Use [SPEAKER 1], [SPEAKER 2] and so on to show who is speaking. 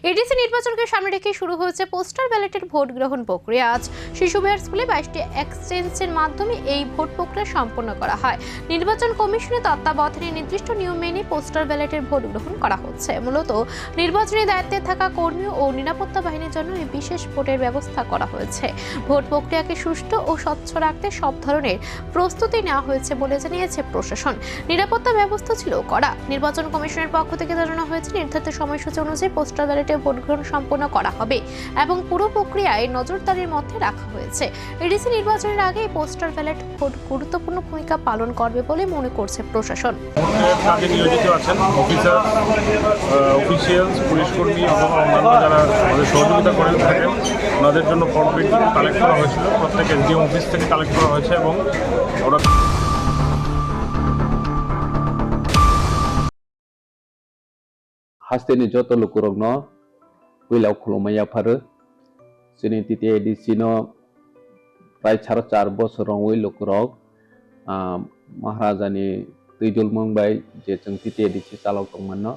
[SPEAKER 1] ADC নির্বাচনকে সামনে রেখে শুরু হয়েছে পোস্টাল ব্যালটের ভোট গ্রহণ প্রক্রিয়া। আজ শিশু বিহার স্কুলে 22টি এক্সচেঞ্জের মাধ্যমে এই ভোট প্রক্রিয়া সম্পন্ন করা হয়। নির্বাচন কমিশনের তত্ত্বাবধানে নির্দিষ্ট নিয়ম মেনে পোস্টাল ব্যালটের ভোট গ্রহণ করা হচ্ছে। মূলত নির্বাচনী দায়িত্বে থাকা কর্মী ও নিরাপত্তা বাহিনীর জন্য এই বিশেষ ভোটের ব্যবস্থা করা হয়েছে। ভোট প্রক্রিয়াকে সুষ্ঠু ও স্বচ্ছ রাখতে সব ধরনের প্রস্তুতি নেওয়া হয়েছে বলে জানিয়েছে প্রশাসন। নিরাপত্তা ব্যবস্থা ছিল কড়া। নির্বাচন কমিশনের পক্ষ থেকে জানানো হয়েছে নির্ধারিত সময়সূচি অনুযায়ী পোস্টাল ব্যালটে ভোট গ্রহণ সম্পন্ন করা হবে এবং পুরো প্রক্রিয়ায় নজরদারির মধ্যে রাখা হয়েছে। এডিসি নির্বাচনের আগে এই পোস্টাল ব্যালট ভোট গুরুত্বপূর্ণ ভূমিকা পালন করবে বলে মনে করছে প্রশাসন।
[SPEAKER 2] কাজে নিয়োজিত আছেন অফিসার, অফিসিয়ালস, পুলিশ কর্মী এবং অন্যান্য যারা আমাদের সহযোগিতা করে থাকেন, ওনাদের জন্য ফর্ম কালেক্ট করা হয়েছিল। প্রত্যেক এসডিএম অফিস থেকে কালেক্ট করা হয়েছে এবং ওরা
[SPEAKER 3] Hasteni joto lukurogno wilau khulumaya pharu sini titi edisino prai 4 bosorong wi lukurog Maharajani tuijul mongbai je jeng titi edisi salok tongmano